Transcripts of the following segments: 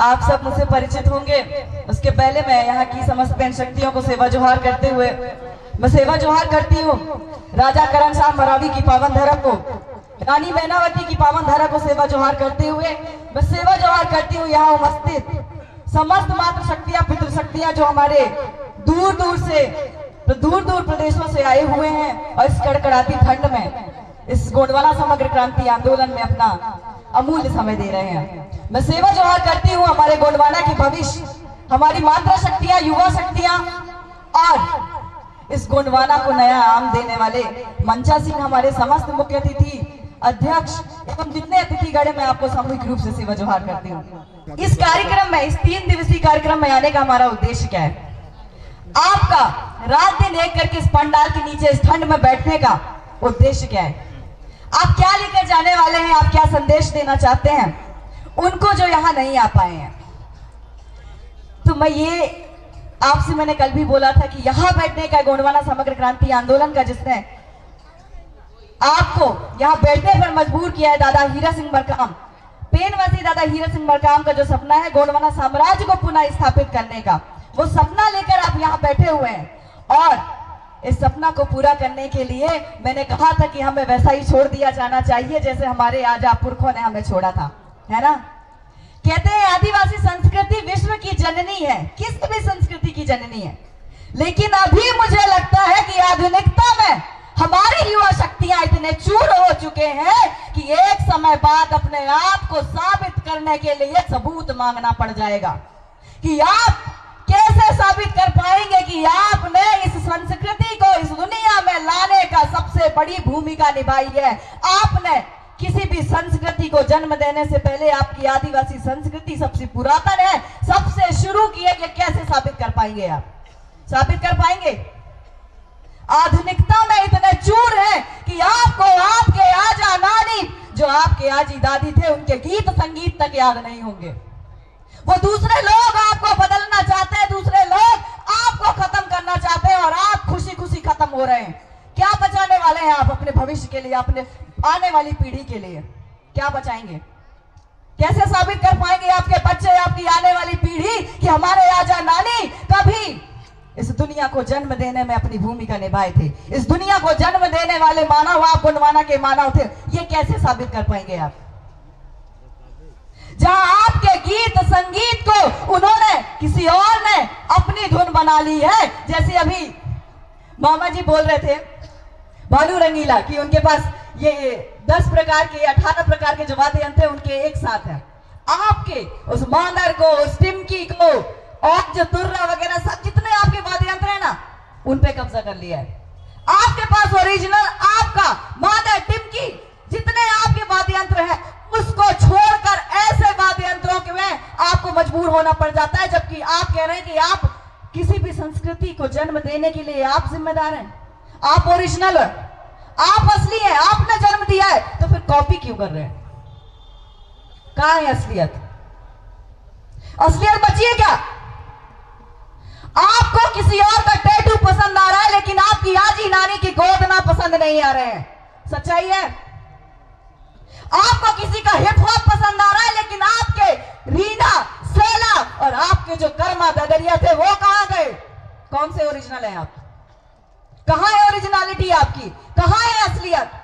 आप सब मुझसे परिचित होंगे। उसके पहले मैं यहाँ की समस्त बहन शक्तियों को सेवा जोहार करते हुए मैं सेवा जोहार करती हूँ राजा करण शाह मरावी की पावन धरा को, रानी मैनावती की पावन धरा को सेवा जोहार करते हुए मैं सेवा जोहार करती हूँ यहाँ उपस्थित समस्त मातृ शक्तियाँ पितृ शक्तियाँ जो हमारे दूर दूर प्रदेशों से आए हुए हैं और इस कड़कड़ाती ठंड में इस गोंडवाना समग्र क्रांति आंदोलन में अपना अमूल्य समय दे रहे हैं। मैं सेवा जोहार करती हूँ हमारे गोंडवाना के भविष्य, हमारी मातृ शक्तियाँ, युवा शक्तियाँ और इस गोंडवाना को नया आम देने वाले मंचा सिंह, हमारे समस्त मुख्य अतिथि, अध्यक्ष एवं जितने अतिथिगण मैं आपको सामूहिक रूप से सेवा जोहार करती हूँ। इस कार्यक्रम में, इस 3 दिवसीय कार्यक्रम में आने का हमारा उद्देश्य क्या है? आपका रात दिन एक करके इस पंडाल के नीचे इस ठंड में बैठने का उद्देश्य क्या है? आप क्या लेकर जाने वाले हैं? आप क्या संदेश देना चाहते हैं उनको जो यहाँ नहीं आ पाए हैं? तो मैं ये आपसे मैंने कल भी बोला था कि यहाँ बैठने का गोंडवाना समग्र क्रांति आंदोलन का जिसने आपको यहाँ बैठने पर मजबूर किया है, दादा हीरा सिंह मरकाम, पेनवासी दादा हीरा सिंह मरकाम का जो सपना है गोंडवाना साम्राज्य को पुनः स्थापित करने का, वो सपना लेकर आप यहाँ बैठे हुए हैं। और इस सपना को पूरा करने के लिए मैंने कहा था कि हमें वैसा ही छोड़ दिया जाना चाहिए जैसे हमारे आजा पुरखों ने हमें छोड़ा था, है ना? कहते हैं आदिवासी संस्कृति विश्व की जननी है, किसी भी संस्कृति की जननी है। लेकिन अभी मुझे लगता है कि आधुनिकता में हमारी युवा शक्तियां इतने चूर हो चुके हैं कि एक समय बाद अपने आप को साबित करने के लिए सबूत मांगना पड़ जाएगा कि आप कैसे साबित कर पाएंगे कि आपने इस संस्कृति को इस दुनिया में लाने का सबसे बड़ी भूमिका निभाई है। आपने किसी भी संस्कृति को जन्म देने से पहले आपकी आदिवासी संस्कृति सबसे पुरातन है, सबसे शुरू की है। कैसे साबित कर पाएंगे? आप साबित कर पाएंगे? आधुनिकता में इतने चूर है कि आपको आपके आजा नानी जो आपके आजी दादी थे उनके गीत संगीत तक याद नहीं होंगे। वो दूसरे लोग आपको बदलना चाहते हैं, दूसरे लोग आपको खत्म करना चाहते हैं और आप खुशी खुशी खत्म हो रहे हैं। क्या बचाने वाले हैं आप अपने भविष्य के लिए, अपने आने वाली पीढ़ी के लिए? क्या बचाएंगे? कैसे साबित कर पाएंगे आपके बच्चे, आपकी आने वाली पीढ़ी कि हमारे आजा नानी कभी इस दुनिया को जन्म देने में अपनी भूमिका निभाए थे, इस दुनिया को जन्म देने वाले मानव आप गोंडवाना के मानव थे? ये कैसे साबित कर पाएंगे आप? जहां आपके गीत संगीत को उन्होंने किसी और ने अपनी धुन बना ली है। जैसे अभी मामा जी बोल रहे थे भालू रंगीला कि उनके पास ये 10 प्रकार के 18 प्रकार के जो वाद्य यंत्र है उनके एक साथ है। आपके उस मांदर को, उस टिमकी को और जो तुर्रा वगैरह सब जितने आपके वाद्य यंत्र है ना, उन पे कब्जा कर लिया है। आपके पास ओरिजिनल आपका मांदर, टिमकी, जितने आपके वाद्य यंत्र है उसको छोड़कर ऐसे वाद्य यंत्रों के में आपको मजबूर होना पड़ जाता है। जबकि आप कह रहे हैं कि आप किसी भी संस्कृति को जन्म देने के लिए आप जिम्मेदार हैं, आप ओरिजिनल है, आप असली हैं, आपने जन्म दिया है, तो फिर कॉपी क्यों कर रहे हैं? कहां है असलियत? असलियत बची है क्या? आपको किसी और का टैटू पसंद आ रहा है लेकिन आपकी आजी नानी की गोदना पसंद नहीं आ रहे हैं। सच्चाई है। आपको किसी का हिप हॉप पसंद आ रहा है लेकिन आपके रीना, सेला और आपके जो कर्मा ददरिया थे वो कहां गए? कौन से ओरिजिनल हैं आप? कहां है ओरिजिनलिटी आपकी? कहां है असलियत?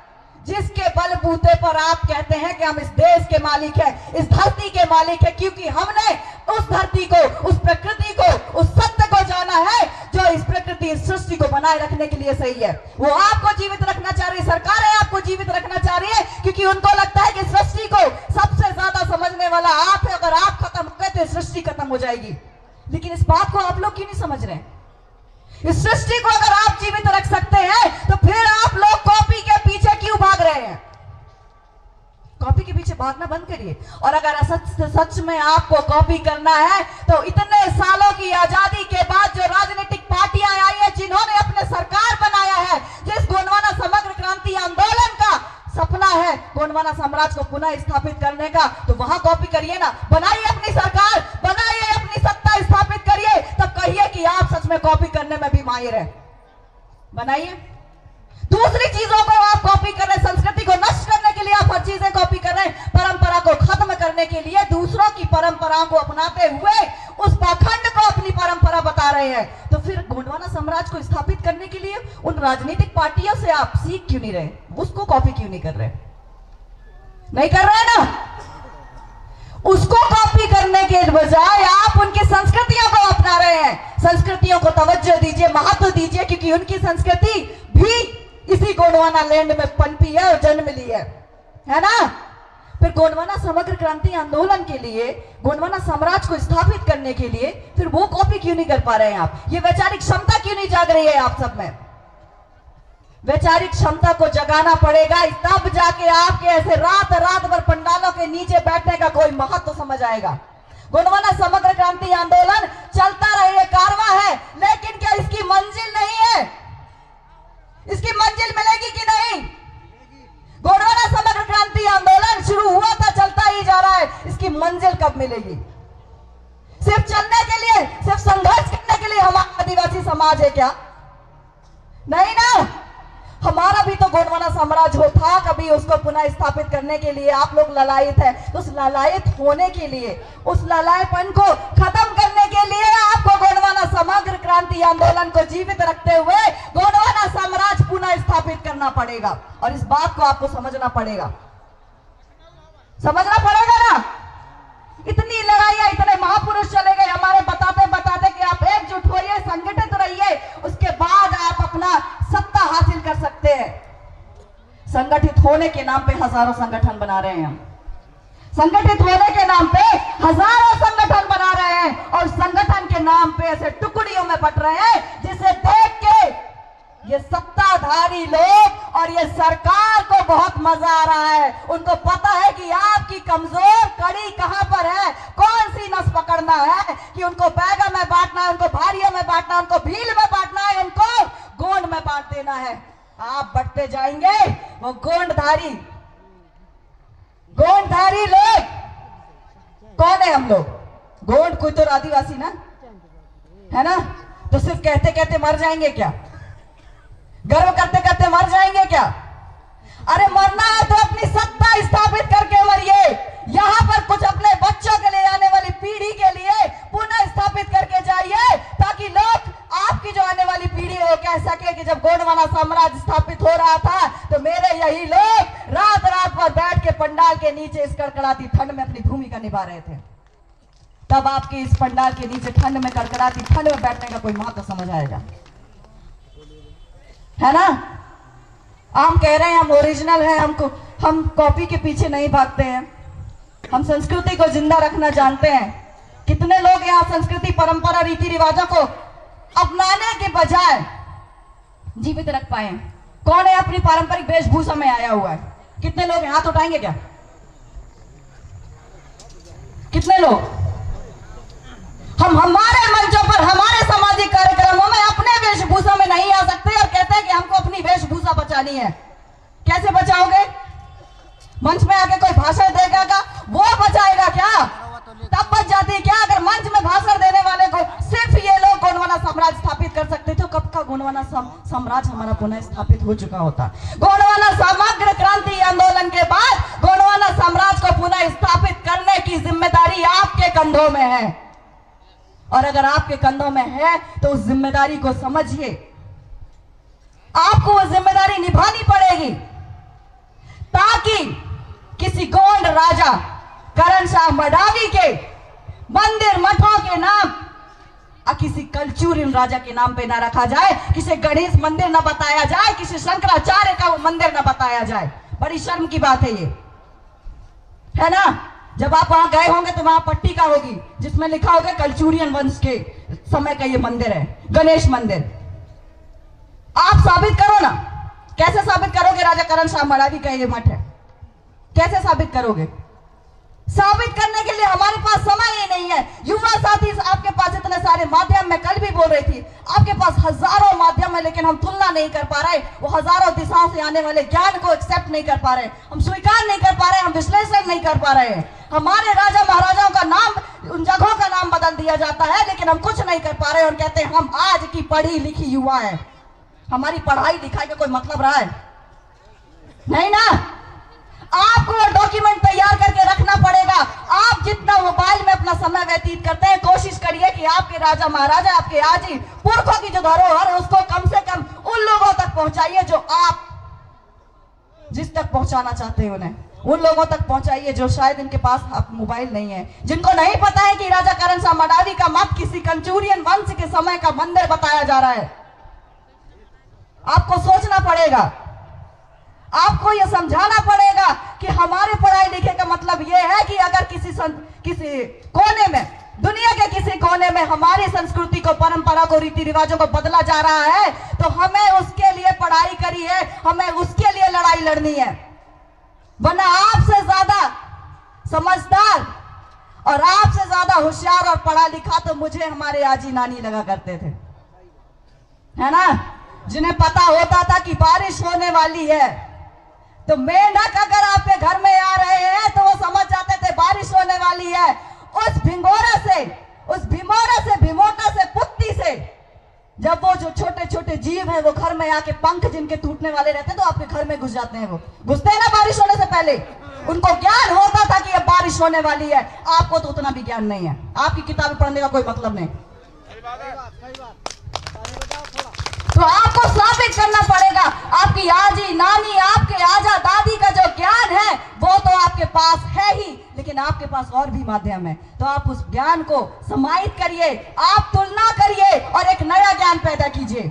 जिसके बलबूते पर आप कहते हैं कि हम इस देश के मालिक हैं, इस धरती के मालिक हैं, क्योंकि हमने उस धरती को, उस प्रकृति को, उस सत्य को जाना है जो इस प्रकृति, इस सृष्टि को बनाए रखने के लिए सही है। वो आपको जीवित रखना चाह रही है, सरकारें आपको जीवित रखना चाह रही है क्योंकि उनको लगता है कि सृष्टि को सबसे ज्यादा समझने वाला आप है। अगर आप खत्म हो गए तो सृष्टि खत्म हो जाएगी। लेकिन इस बात को आप लोग क्यों नहीं समझ रहे? इस सृष्टि को अगर आप जीवित रख सकते हैं तो फिर आप लोग कॉपी के पीछे क्यों भाग रहे हैं? कॉपी के पीछे भागना बंद करिए। और अगर सच में आपको कॉपी करना है तो इतने सालों की आजादी के बाद जो राजनीतिक पार्टियां आई है, जिन्होंने अपने सरकार बनाया है, जिस गोंडवाना समग्र क्रांति आंदोलन का सपना है गोंडवाना साम्राज्य को पुनः स्थापित करने का, तो वहां कॉपी करिए ना, बनाइए अपनी सरकार, बनाइए अपनी सत्ता स्थापित करिए, तब कहिए कि आप सच में कॉपी करने में भी माहिर है। बनाइए। दूसरी चीजों को आप कॉपी कर रहे हैं, संस्कृति को नष्ट करने के लिए आप हर चीजें कॉपी कर रहे हैं, परंपरा को खत्म करने के लिए दूसरों की परंपराओं को अपनाते राजनीतिक पार्टियों से आप सीख क्यों नहीं रहे, उसको कॉपी क्यों नहीं कर रहे? नहीं कर रहे ना? उसको कॉपी करने के बजाय आप उनकी संस्कृतियों को अपना रहे हैं। संस्कृतियों को तवज्जो दीजिए, महत्व दीजिए, क्योंकि उनकी संस्कृति भी इसी गोंडवाना लैंड में पनपी है और जन्म ली है ना? फिर गोंडवाना समग्र क्रांति आंदोलन के लिए, गोंडवाना साम्राज्य को स्थापित करने के लिए फिर वो कॉपी क्यों नहीं कर पा रहे हैं आप? ये वैचारिक क्षमता क्यों नहीं जाग रही है आप सब में? वैचारिक क्षमता को जगाना पड़ेगा, तब जाके आपके ऐसे रात रात भर पंडालों के नीचे बैठने का कोई महत्व तो समझ आएगा। गोंडवाना समग्र क्रांति आंदोलन चलता रहे, कारवां है, लेकिन क्या इसकी मंजिल नहीं है? इसकी मंजिल मिलेगी कि नहीं? गोंडवाना समग्र क्रांति आंदोलन शुरू हुआ था, चलता ही जा रहा है, इसकी मंजिल कब मिलेगी? सिर्फ चलने के लिए, सिर्फ संघर्ष करने के लिए हमारा आदिवासी समाज है क्या? नहीं ना। हमारा भी तो गोंडवाना साम्राज्य हो था, कभी उसको पुनः स्थापित करने के लिए आप लोग ललायत है, तो उस ललायत होने के लिए, उस ललायपन को खत्म करने के लिए आपको गोंडवाना समग्र क्रांति आंदोलन को जीवित रखते हुए गोंडवाना साम्राज्य पुनः स्थापित करना पड़ेगा। और इस बात को आपको समझना पड़ेगा, समझना पड़ेगा ना। इतनी लड़ाइयां, इतने महापुरुष चले गए हमारे बताते बताते कि आप एकजुट होइए, संगठित रहिए, उसके बाद आप अपना सत्ता हासिल कर सकते हैं। संगठित होने के नाम पे हजारों संगठन बना रहे हैं हम, संगठित होने के नाम पे हजारों संगठन बना रहे हैं, और संगठन के नाम पे ऐसे टुकड़ियों में बट रहे हैं जिसे देख के ये सत्ताधारी लोग और ये सरकार को बहुत मजा आ रहा है। उनको पता है कि आपकी कमजोर कड़ी कहां पर है, कौन सी नस पकड़ना है, कि उनको बैगा में बांटना है, उनको भारियों में बांटना है, उनको भील में बांटना है, उनको गोंड में बांट देना है। आप बढ़ते जाएंगे, वो गोंडधारी लोग कौन है? हम लोग गोंड, कोई तो आदिवासी ना है ना? तो सिर्फ कहते कहते मर जाएंगे क्या? गर्व करते करते मर जाएंगे क्या? अरे मरना है तो अपनी सत्ता स्थापित करके मरिए। यहाँ पर कुछ अपने बच्चों के लिए, आने वाली पीढ़ी के लिए पुनः स्थापित करके जाइए, ताकि लोग, आपकी जो आने वाली पीढ़ी हो, कह सके कि जब गोंडवाना साम्राज्य स्थापित हो रहा था तो मेरे यही लोग रात रात भर बैठ के पंडाल के नीचे इस कड़कड़ाती ठंड में अपनी भूमिका निभा रहे थे। तब आपके इस पंडाल के नीचे ठंड में, कड़कड़ाती ठंड में बैठने का कोई महत्व समझ आएगा, है ना? हम कह रहे हैं हम ओरिजिनल हैं, हम कॉपी के पीछे नहीं भागते हैं, हम संस्कृति को जिंदा रखना जानते हैं। कितने लोग यहाँ संस्कृति, परंपरा, रीति रिवाजों को अपनाने के बजाय जीवित रख पाए हैं? कौन है अपनी पारंपरिक वेशभूषा में आया हुआ है? कितने लोग हाथ उठाएंगे क्या? कितने लोग? हम हमारे मंचों पर, हमारे सामाजिक कार्यक्रमों में अपने वेशभूषा में नहीं आ सकते और कहते हैं कि हमको अपनी वेशभूषा बचानी है। कैसे बचाओगे? मंच में आके कोई भाषण देगा का वो बचाएगा क्या? तब बच जाती है क्या? अगर मंच में भाषण देने वाले को सिर्फ ये लोग गोंडवाना साम्राज्य स्थापित कर सकते थे, तो कब का गोंडवाना साम्राज्य हमारा पुनः स्थापित हो चुका होता। गोंडवाना समग्र क्रांति आंदोलन के बाद गोंडवाना साम्राज्य को पुनः स्थापित करने की जिम्मेदारी आपके कंधों में है, और अगर आपके कंधों में है तो उस जिम्मेदारी को समझिए। आपको वो जिम्मेदारी निभानी पड़ेगी, ताकि किसी गोंड राजा करण शाह मडावी के मंदिर मठों के नाम किसी कलचुरियन राजा के नाम पे ना रखा जाए, किसी गणेश मंदिर ना बताया जाए, किसी शंकराचार्य का मंदिर ना बताया जाए। बड़ी शर्म की बात है ये, है ना? जब आप वहां गए होंगे तो वहां पट्टिका होगी जिसमें लिखा होगा कलचुरियन वंश के समय का ये मंदिर है, गणेश मंदिर। आप साबित करो ना। कैसे साबित करोगे राजा करण शाह मडावी का ये मठ है? कैसे साबित करोगे? साबित करने के लिए हमारे पास समय ही नहीं है। युवा साथी, आपके पास इतने सारे माध्यम, मैं कल भी बोल रही थी, आपके पास हजारों माध्यम है, लेकिन हम तुलना नहीं कर पा रहे। वो हजारों दिशाओं से आने वाले ज्ञान को एक्सेप्ट नहीं कर पा रहे, हम स्वीकार नहीं कर पा रहे, हम विश्लेषण नहीं कर पा रहे। हमारे राजा महाराजाओं का नाम, उन जगहों का नाम बदल दिया जाता है, लेकिन हम कुछ नहीं कर पा रहे और कहते हैं हम आज की पढ़ी लिखी युवा है। हमारी पढ़ाई लिखाई का कोई मतलब रहा है? नहीं ना। आपको डॉक्यूमेंट तैयार करके रखना पड़ेगा। आप आप जितना मोबाइल में अपना समय व्यतीत करते हैं, कोशिश करिए कि आपके राजा महाराजा, आपके आजी पुरखों की जो धरोहर है उसको कम से कम उन लोगों तक पहुंचाइए जो आप जिस तक पहुंचाना चाहते हैं उन्हें उन लोगों तक पहुंचाइए जो शायद इनके पास अब मोबाइल नहीं है, जिनको नहीं पता है कि राजा करण शाह मडावी का मत किसी कंचूरियन वंश के समय का मंदिर बताया जा रहा है। आपको सोचना पड़ेगा, आपको यह समझाना पड़ेगा कि हमारे पढ़ाई लिखे का मतलब यह है कि अगर किसी कोने में, दुनिया के किसी कोने में हमारी संस्कृति को, परंपरा को, रीति रिवाजों को बदला जा रहा है तो हमें उसके लिए पढ़ाई करी है, हमें उसके लिए लड़ाई लड़नी है। वरना आपसे ज्यादा समझदार और आपसे ज्यादा होशियार और पढ़ा लिखा तो मुझे हमारे आजी नानी लगा करते थे, है ना, जिन्हें पता होता था कि बारिश होने वाली है तो मेंढक अगर आपके घर में आ रहे हैं तो वो समझ जाते थे बारिश होने वाली है। उस भिंगोरा से, उस भीमोरा से, भीमोटा से, पुत्ती से जब वो जो छोटे छोटे जीव हैं वो घर में आके पंख जिनके टूटने वाले रहते हैं तो आपके घर में घुस जाते हैं, वो घुसते हैं ना बारिश होने से पहले। उनको ज्ञान होता था कि अब बारिश होने वाली है, आपको तो उतना भी ज्ञान नहीं है, आपकी किताबें पढ़ने का कोई मतलब नहीं। तो आपको साबित करना पड़ेगा, आपकी आजी नानी, आपके आजा दादी का जो ज्ञान है वो तो आपके पास है ही, लेकिन आपके पास और भी माध्यम है। तो आप उस ज्ञान को समाहित करिए, आप तुलना करिए और एक नया ज्ञान पैदा कीजिए।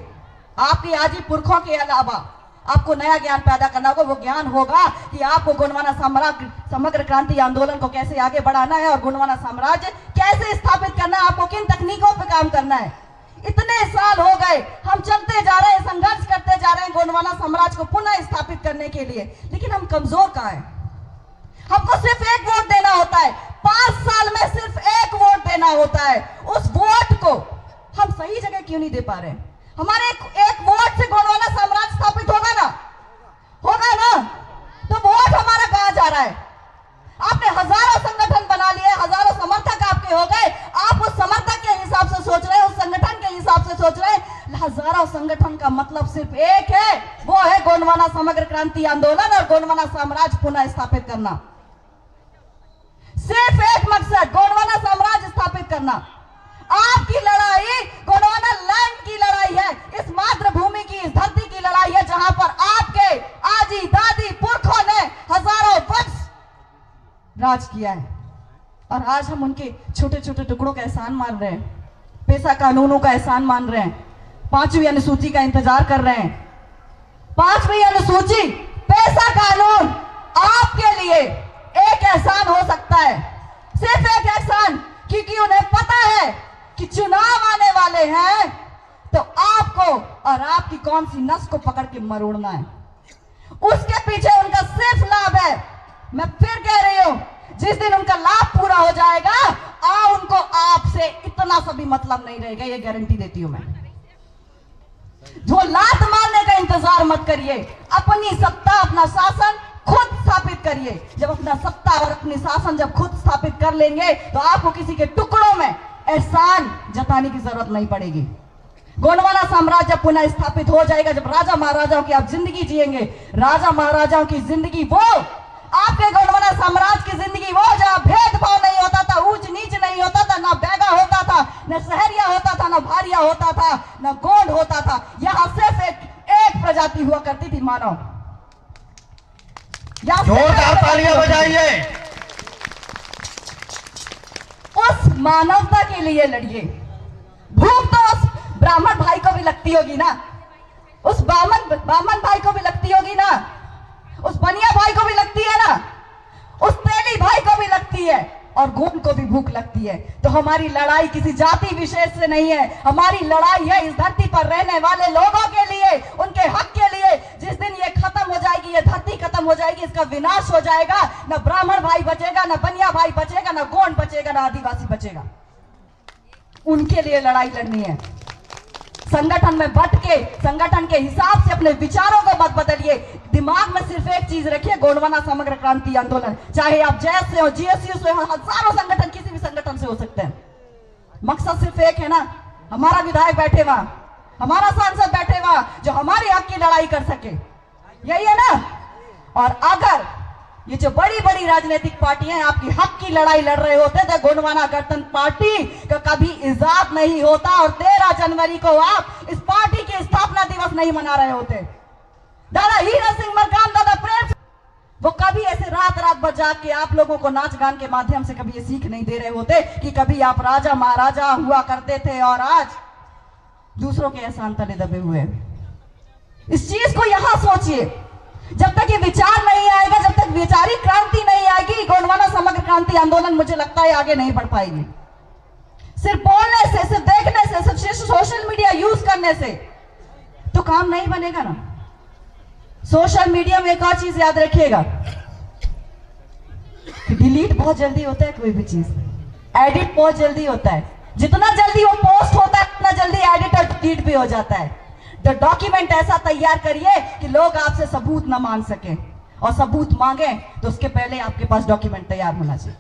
आपकी आजी पुरखों के अलावा आपको नया ज्ञान पैदा करना होगा। वो ज्ञान होगा कि आपको गोंडवाना समग्र क्रांति आंदोलन को कैसे आगे बढ़ाना है और गोंडवाना साम्राज्य कैसे स्थापित करना है, आपको किन तकनीकों पर काम करना है। इतने साल हो गए, हम चलते जा रहे हैं, संघर्ष करते जा रहे हैं गोंडवाना साम्राज्य को पुनः स्थापित करने के लिए, लेकिन हम कमजोर कहां हैं? हमको सिर्फ एक वोट देना होता है, 5 साल में सिर्फ एक वोट देना होता है। उस वोट को हम सही जगह क्यों नहीं दे पा रहे? हमारे एक वोट से गोंडवाना साम्राज्य स्थापित होगा ना? होगा ना? तो वोट हमारा कहां जा रहा है? आपने हजारों संगठन बना लिए, हजारों समर्थक आपके हो गए, आप उस समर्थक के हिसाब से सोच रहे हैं, उस संगठन के हिसाब से सोच रहे हैं। हजारों संगठन का मतलब सिर्फ एक है, वो है गोंडवाना समग्र क्रांति आंदोलन और गोंडवाना साम्राज्य पुनः स्थापित करना। सिर्फ एक मकसद, गोंडवाना साम्राज्य स्थापित करना। आपकी लड़ाई गोंडवाना लैंड की लड़ाई है, इस मातृभूमि की, इस धरती की लड़ाई है जहां पर आपके आजी दादी पुरखों ने हजारों वर्ष राज किया है और आज हम उनके छोटे छोटे टुकड़ों का एहसान मान रहे हैं, पेशा कानूनों का एहसान मान रहे हैं, 5वीं अनुसूची का इंतजार कर रहे हैं। 5वीं अनुसूची, पेशा कानून आपके लिए एक एहसान हो सकता है, सिर्फ एक एहसान, क्योंकि उन्हें पता है कि चुनाव आने वाले हैं तो आपको और आपकी कौन सी नस को पकड़ के मरोड़ना है। उसके पीछे उनका सिर्फ लाभ है। मैं फिर कह रही हूं, जिस दिन उनका लाभ पूरा हो जाएगा उनको आपसे इतना सा भी मतलब नहीं रहेगा, ये गारंटी देती हूं मैं। जो लात मारने का इंतजार मत करिए, अपनी सत्ता, अपना शासन खुद स्थापित करिए। जब अपना सत्ता और अपनी शासन जब खुद स्थापित कर लेंगे तो आपको किसी के टुकड़ों में एहसान जताने की जरूरत नहीं पड़ेगी। गोंडवाना साम्राज्य पुनः स्थापित हो जाएगा जब राजा महाराजाओं की आप जिंदगी जिएंगे। राजा महाराजाओं की जिंदगी वो, आपके गोंडवाना साम्राज्य की जिंदगी वो जहां भेदभाव नहीं होता था, ऊंच नीच नहीं होता था, ना बैगा होता था, न सहरिया होता था, न भारिया होता था, न गोंड होता था। यहां सिर्फ एक प्रजाति हुआ करती थी, मानव। जोरदार तालियां बजाइए। उस मानवता के लिए लड़िए। भूख तो उस ब्राह्मण भाई को भी लगती होगी ना, उस बामन भाई को भी लगती होगी ना, उस बनिया भाई को भी लगती है ना, उस तेली भाई को भी लगती है और गोंड को भी भूख लगती है। तो हमारी लड़ाई किसी जाति विशेष से नहीं है, हमारी लड़ाई है इस धरती पर रहने वाले लोगों के लिए, उनके हक के लिए। जिस दिन ये खत्म हो जाएगी, ये धरती खत्म हो जाएगी, इसका विनाश हो जाएगा, न ब्राह्मण भाई बचेगा, न बनिया भाई बचेगा, न गोंड बचेगा, न आदिवासी बचेगा। उनके लिए लड़ाई लड़नी है। संगठन में बट के, संगठन के हिसाब से अपने विचारों को मत बदलिए। दिमाग में सिर्फ एक चीज रखिए, गोंडवाना समग्र क्रांति आंदोलन। चाहे आप जैस से हो, जीएसयू से हो, हजारों संगठन किसी भी संगठन से हो सकते हैं, मकसद सिर्फ एक है ना, हमारा विधायक बैठे वहां, हमारा सांसद बैठे वहां जो हमारे हक की लड़ाई कर सके, यही है ना। और अगर ये जो बड़ी बड़ी राजनीतिक पार्टियां आपकी हक की लड़ाई लड़ रहे होते थे, गोंडवाना गणतंत्र पार्टी का कभी इजाद नहीं होता और 13 जनवरी को आप इस पार्टी के स्थापना दिवस नहीं मना रहे होते। दादा हीरा सिंह मरकाम, दादा प्रेम, वो कभी ऐसे रात रात बजा के आप लोगों को नाच गान के माध्यम से कभी ये सीख नहीं दे रहे होते कि कभी आप राजा महाराजा हुआ करते थे और आज दूसरों के एहसान तले दबे हुए। इस चीज को यहां सोचिए, जब तक ये विचार नहीं आएगा, जब तक वैचारिक क्रांति नहीं आएगी, गोंडवाना समग्र क्रांति आंदोलन मुझे लगता है आगे नहीं बढ़ पाएगी। सिर्फ बोलने से, सिर्फ देखने से, सिर्फ सोशल मीडिया यूज करने से तो काम नहीं बनेगा ना। सोशल मीडिया में एक और चीज याद रखिएगा, डिलीट बहुत जल्दी होता है कोई भी चीज, एडिट बहुत जल्दी होता है। जितना जल्दी वो पोस्ट होता है उतना जल्दी एडिट और डिलीट भी हो जाता है। तो डॉक्यूमेंट ऐसा तैयार करिए कि लोग आपसे सबूत ना मांग सके, और सबूत मांगे तो उसके पहले आपके पास डॉक्यूमेंट तैयार होना चाहिए।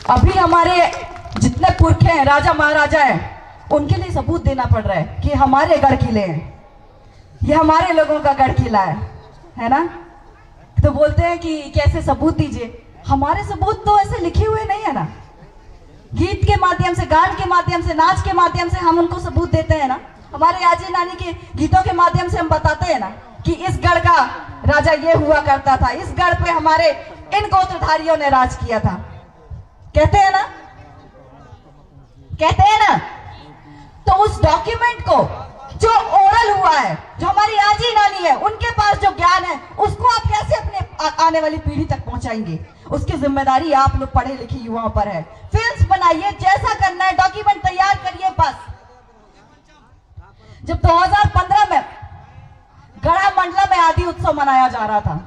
अभी हमारे जितने पुरखे हैं, राजा महाराजा हैं, उनके लिए सबूत देना पड़ रहा है कि हमारे गढ़ किले हैं, ये हमारे लोगों का गढ़ किला है ना। तो बोलते हैं कि कैसे सबूत दीजिए। हमारे सबूत तो ऐसे लिखे हुए नहीं है ना, गीत के माध्यम से, गान के माध्यम से, नाच के माध्यम से हम उनको सबूत देते हैं ना। हमारे आजी नानी के गीतों के माध्यम से हम बताते हैं ना कि इस गढ़ का राजा ये हुआ करता था, इस गढ़ पे हमारे इन गोत्रधारियों ने राज किया था। कहते हैं ना, कहते हैं ना। तो उस डॉक्यूमेंट को जो ओरल हुआ है, जो हमारी आजी नानी है, उनके पास जो ज्ञान है, उसको आप कैसे अपने आने वाली पीढ़ी तक पहुंचाएंगे, उसकी जिम्मेदारी आप लोग पढ़े लिखे युवाओं पर है। फिल्म्स बनाइए, जैसा करना है डॉक्यूमेंट तैयार करिए। बस जब 2015 में गढ़ा मंडला में आदि उत्सव मनाया जा रहा था,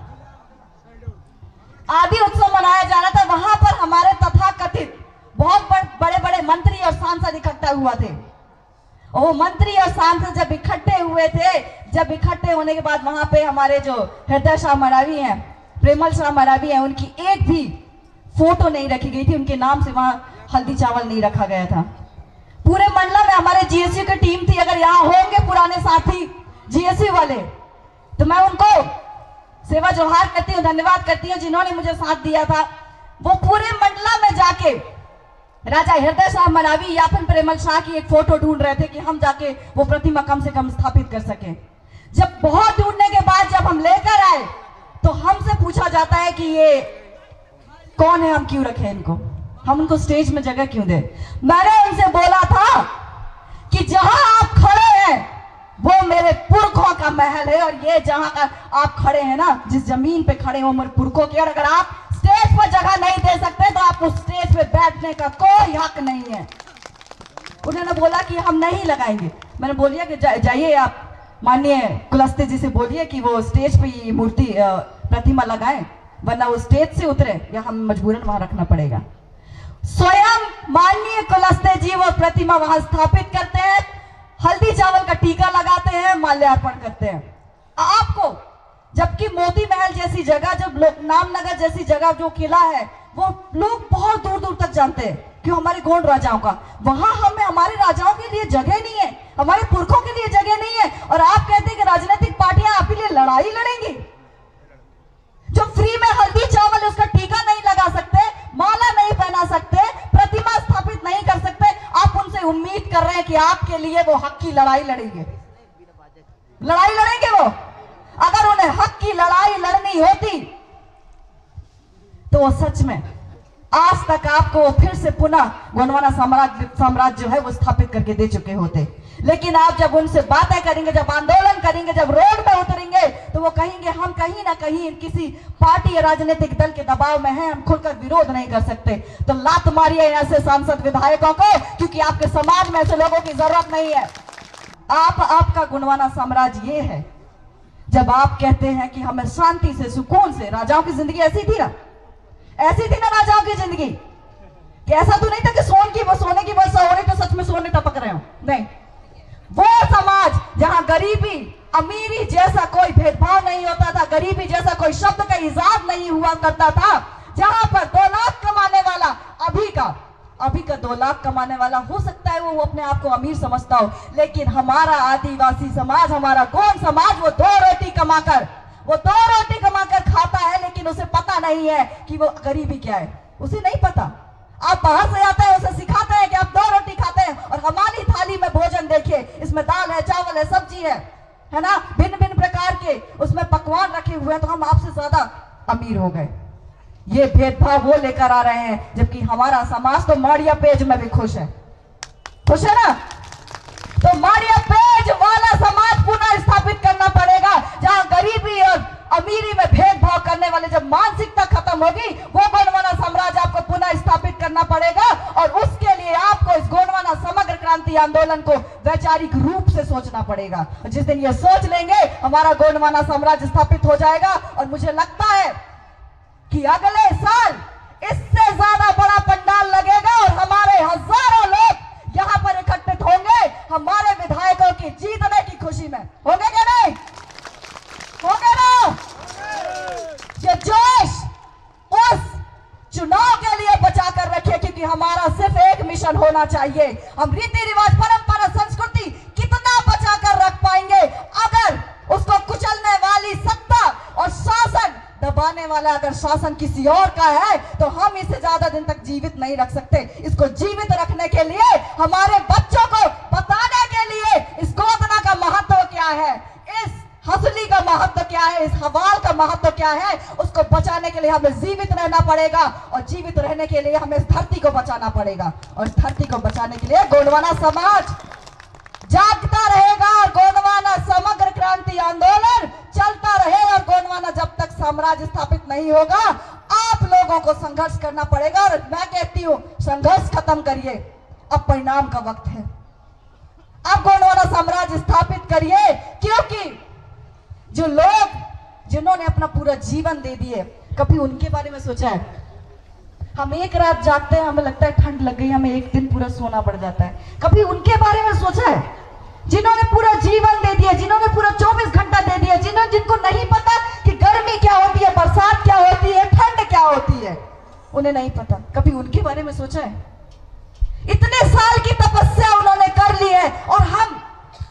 आदि उत्सव मनाया जा रहा था, वहां पर हमारे तथाकथित बहुत बड़े बड़े मंत्री और सांसद इकट्ठा हुआ थे। वो मंत्री और सांसद जब इकट्ठे हुए थे, जब इकट्ठे होने के बाद वहां पे हमारे जो हृदय शाह मरावी हैं, प्रेमल शाह मरावी हैं, उनकी एक भी फोटो नहीं रखी गई थी, उनके नाम से वहां हल्दी चावल नहीं रखा गया था। पूरे मंडला में हमारे जीएसयू की टीम थी। अगर यहाँ होंगे पुराने साथी जीएसयू वाले तो मैं उनको सेवा जोहार करती हूँ, धन्यवाद करती हूँ जिन्होंने मुझे साथ दिया था। वो पूरे मंडला में जाके राजा हृदय शाह मरावी या फिर प्रेमल शाह की एक फोटो ढूंढ रहे थे कि हम जाके वो प्रतिमा कम से कम स्थापित कर सके। जब बहुत ढूंढने के बाद जब हम लेकर आए तो हमसे पूछा जाता है कि ये कौन है, हम क्यों रखें इनको, हम उनको स्टेज में जगह क्यों दें। मैंने उनसे बोला था कि जहां आप खड़े हैं वो मेरे पुरखों का महल है, और ये जहां आप खड़े हैं ना, जिस जमीन पे खड़े हो मेरे पुरखों की, और अगर आप स्टेज पर जगह नहीं दे सकते तो आप उस स्टेज पे बैठने का कोई हक नहीं है। उन्होंने बोला कि हम नहीं लगाएंगे। मैंने बोलिए कि जाइए आप माननीय कुलस्ते जी से बोलिए कि वो स्टेज पे ये मूर्ति प्रतिमा लगाएं, वरना वो स्टेज से उतरे या हम मजबूरन वहां रखना पड़ेगा। स्वयं माननीय कुलस्ते जी वो प्रतिमा वहां स्थापित करते हैं, हल्दी चावल का टीका लगाते हैं, माल्यार्पण करते हैं आपको। जबकि मोती महल जैसी जगह, जब नामनगर जैसी जगह जो किला है, वो लोग बहुत दूर दूर तक जानते हैं कि हमारे गोंड राजाओं का, वहां हमें हमारे राजाओं के लिए जगह नहीं है, हमारे पुरखों के लिए जगह नहीं है। और आप कहते हैं कि राजनीतिक पार्टियां आपके लिए लड़ाई लड़ेंगी। जो फ्री में हल्दी चावल उसका टीका नहीं लगा सकते, माला नहीं पहना सकते, प्रतिमा स्थापित नहीं कर सकते, आप उनसे उम्मीद कर रहे हैं कि आपके लिए वो हक की लड़ाई लड़ेंगे। लड़ाई लड़ेंगे वो? अगर उन्हें हक की लड़ाई लड़नी होती तो वो सच में आज तक आपको फिर से पुनः गोंडवाना साम्राज्य जो है वो स्थापित करके दे चुके होते। लेकिन आप जब उनसे बातें करेंगे, जब आंदोलन करेंगे, जब रोड पे उतरेंगे, तो वो कहेंगे हम कहीं ना कहीं किसी पार्टी या राजनीतिक दल के दबाव में हैं, हम खुलकर विरोध नहीं कर सकते। तो लात मारिए ऐसे सांसद विधायकों को, क्योंकि आपके समाज में ऐसे लोगों की जरूरत नहीं है। आपका गोंडवाना साम्राज्य ये है जब आप कहते हैं कि हमें शांति से, सुकून से, राजाओं की जिंदगी ऐसी थी ना, ऐसी थी ना राजाओं की जिंदगी, कि ऐसा तो नहीं था कि सोने की वर्षा हो रही तो सच में सोने टपक रहे हो, नहीं। वो समाज जहां गरीबी अमीरी जैसा कोई भेदभाव नहीं होता था, गरीबी जैसा कोई शब्द का इजाद नहीं हुआ करता था, जहां पर 2 लाख कमाने वाला अभी का 2 लाख कमाने वाला हो सकता है वो अपने आप को अमीर समझता हो, लेकिन हमारा आदिवासी समाज, हमारा गोंड समाज, वो 2 रोटी कमाकर वो 2 रोटी कमाकर खाता है, लेकिन उसे पता नहीं है कि वो गरीबी क्या है, उसे नहीं पता। आप बाहर से आते हैं, उसे सिखाते हैं कि आप 2 रोटी खाते हैं, और हमारी थाली में भोजन देखिए, इसमें दाल है, चावल है, सब्जी है ना, भिन्न भिन्न प्रकार के उसमें पकवान रखे हुए हैं, तो हम आपसे ज्यादा अमीर हो गए। ये भेदभाव वो लेकर आ रहे हैं, जबकि हमारा समाज तो मारिया पेज में भी खुश है ना। तो मारिया पेज वाला समाज पुनः स्थापित करना पड़ेगा, जहां गरीबी और अमीरी में भेदभाव करने वाले जब मानसिकता खत्म होगी, वो गोंडवाना साम्राज्य आपको पुनः स्थापित करना पड़ेगा। और उसके लिए आपको इस गोंडवाना समग्र क्रांति आंदोलन को वैचारिक रूप से सोचना पड़ेगा। जिस दिन ये सोच लेंगे, हमारा गोंडवाना साम्राज्य स्थापित हो जाएगा। और मुझे लगता है कि अगले साल इससे ज्यादा बड़ा पंडाल लगेगा और हमारे हजारों लोग यहां पर इकट्ठित होंगे, हमारे विधायकों की जीतने की खुशी में। होंगे क्या नहीं? होंगे ना? ये जोश उस चुनाव के लिए बचा कर रखिए, क्योंकि हमारा सिर्फ एक मिशन होना चाहिए। हम रीति रिवाज, परंपरा, संस्कृति कितना बचा कर रख पाएंगे, अगर उसको कुचलने वाली सत्ता और शासन, दबाने वाला अगर शासन किसी और का है, तो हम इसे ज्यादा दिन तक जीवित नहीं रख सकते। इसको जीवित रखने के लिए, हमारे बच्चों को बताने के लिए इस गोदना का महत्व क्या है, इस हंसली का महत्व क्या है, इस हवाल का महत्व क्या है, उसको बचाने के लिए हमें जीवित रहना पड़ेगा। और जीवित रहने के लिए हमें इस धरती को बचाना पड़ेगा। और इस धरती को बचाने के लिए गोंडवाना समाज जागता रहेगा, और गोंडवाना समग्र क्रांति आंदोलन चलता रहे। और गोंडवाना जब तक साम्राज्य स्थापित नहीं होगा, आप लोगों को संघर्ष करना पड़ेगा। और मैं कहती हूं, संघर्ष खत्म करिए, अब परिणाम का वक्त है। अब गोंडवाना साम्राज्य स्थापित करिए, क्योंकि जो लोग जिन्होंने अपना पूरा जीवन दे दिए, कभी उनके बारे में सोचा है? हम एक रात जागते हैं, हमें लगता है ठंड लग गई, हमें एक दिन पूरा सोना पड़ जाता है। कभी उनके बारे में सोचा है जिन्होंने पूरा जीवन दे दिया, जिन्होंने पूरा 24 घंटा दे दिया, जिनको नहीं पता कि गर्मी क्या होती है, बरसात क्या होती है, ठंड क्या होती है, उन्हें नहीं पता। कभी उनके बारे में सोचा है? इतने साल की तपस्या उन्होंने कर ली है, और हम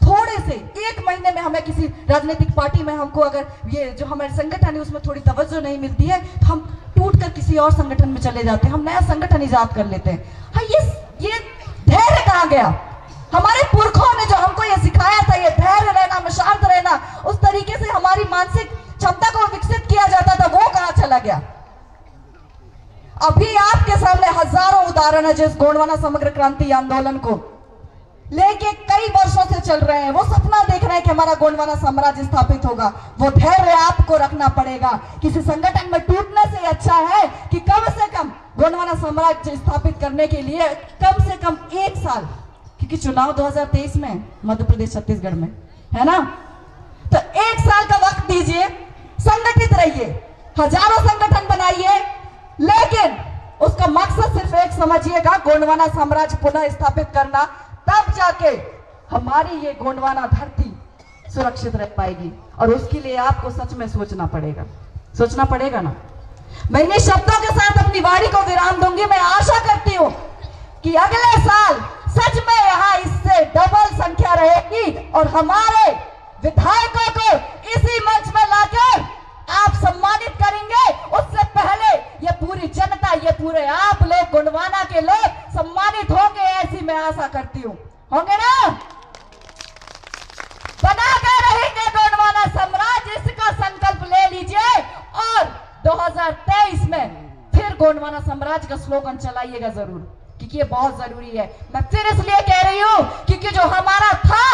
थोड़े से 1 महीने में हमें किसी राजनीतिक पार्टी में, हमको अगर ये जो हमारे संगठन है उसमें थोड़ी तवज्जो नहीं मिलती है, तो हम टूट कर किसी और संगठन में चले जाते हैं, हम नया संगठन इजाद कर लेते हैं। हाँ, ये धैर्य कहाँ गया? हमारे पुरखों ने जो हमको ये सिखाया था, ये धैर्य रहना, शांत रहना, उस तरीके से हमारी मानसिक क्षमता को विकसित किया जाता था, वो कहाँ चला गया? अभी आपके सामने हजारों उदाहरण है, जिस गोंडवाना समग्र क्रांति आंदोलन को लेके कई वर्षों से चल रहे हैं। वो सपना देख रहे हैं कि हमारा गोंडवाना साम्राज्य स्थापित होगा। वो धैर्य आपको रखना पड़ेगा। किसी संगठन में टूटने से अच्छा है कि कम से कम गोंडवाना साम्राज्य स्थापित करने के लिए कम से कम 1 साल, क्योंकि चुनाव 2023 में मध्य प्रदेश, छत्तीसगढ़ में है ना, तो 1 साल का वक्त दीजिए, संगठित रहिए, हजारों संगठन बनाइए, लेकिन उसका मकसद सिर्फ एक समझिएगा, गोंडवाना साम्राज्य पुनः स्थापित करना। तब जाके हमारी ये गोंडवाना धरती सुरक्षित रह पाएगी। और उसके लिए आपको सच में सोचना पड़ेगा ना। मैं इन शब्दों के साथ अपनी वाणी को विराम दूंगी। मैं आशा करती हूं कि अगले साल सच में यहाँ इससे डबल संख्या रहेगी, और हमारे विधायकों को इसी मंच में लाकर आप सम्मानित करेंगे। उससे पहले ये पूरी जनता, ये पूरे आप लोग, गोंडवाना के लोग सम्मानित होंगे, ऐसी मैं आशा करती हूँ। होंगे ना? बनाकर रहेंगे गोंडवाना साम्राज्य, इसका संकल्प ले लीजिए। और 2023 में फिर गोंडवाना साम्राज्य का स्लोगन चलाइएगा जरूर, क्योंकि ये बहुत जरूरी है। मैं फिर इसलिए कह रही हूँ क्योंकि जो हमारा था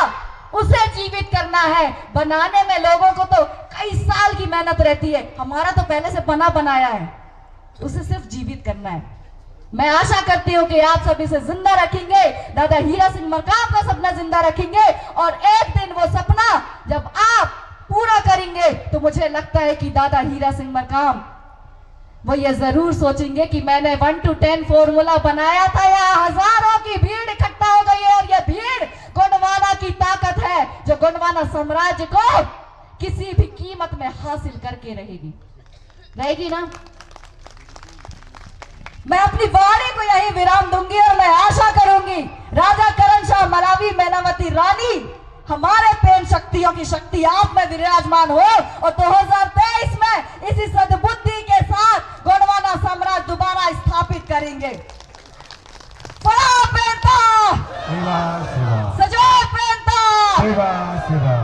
उसे जीवित करना है। बनाने में लोगों को तो कई साल की मेहनत रहती है, हमारा तो पहले से बना बनाया है, उसे सिर्फ जीवित करना है। मैं आशा करती हूँ कि आप सब इसे जिंदा रखेंगे, दादा हीरा सिंह मरकाम का सपना जिंदा रखेंगे। और एक दिन वो सपना जब आप पूरा करेंगे, तो मुझे लगता है कि दादा हीरा सिंह मरकाम वो ये जरूर सोचेंगे कि मैंने 1 to 10 फॉर्मूला बनाया था, या हजारों की भीड़ इकट्ठा हो गई है, और ये भीड़ गोंडवाना की ताकत है, जो गोंडवाना साम्राज्य को किसी भी कीमत में हासिल करके रहेगी ना। मैं अपनी वाणी को यही विराम दूंगी, और मैं आशा करूंगी राजा करण शाह, मलावी, मैनावती रानी, हमारे पेन शक्तियों की शक्ति आप में विराजमान हो, और 2023 करेंगे। बड़ा पेंटा शिवा शिवा सजो पेंटा शिवा शिवा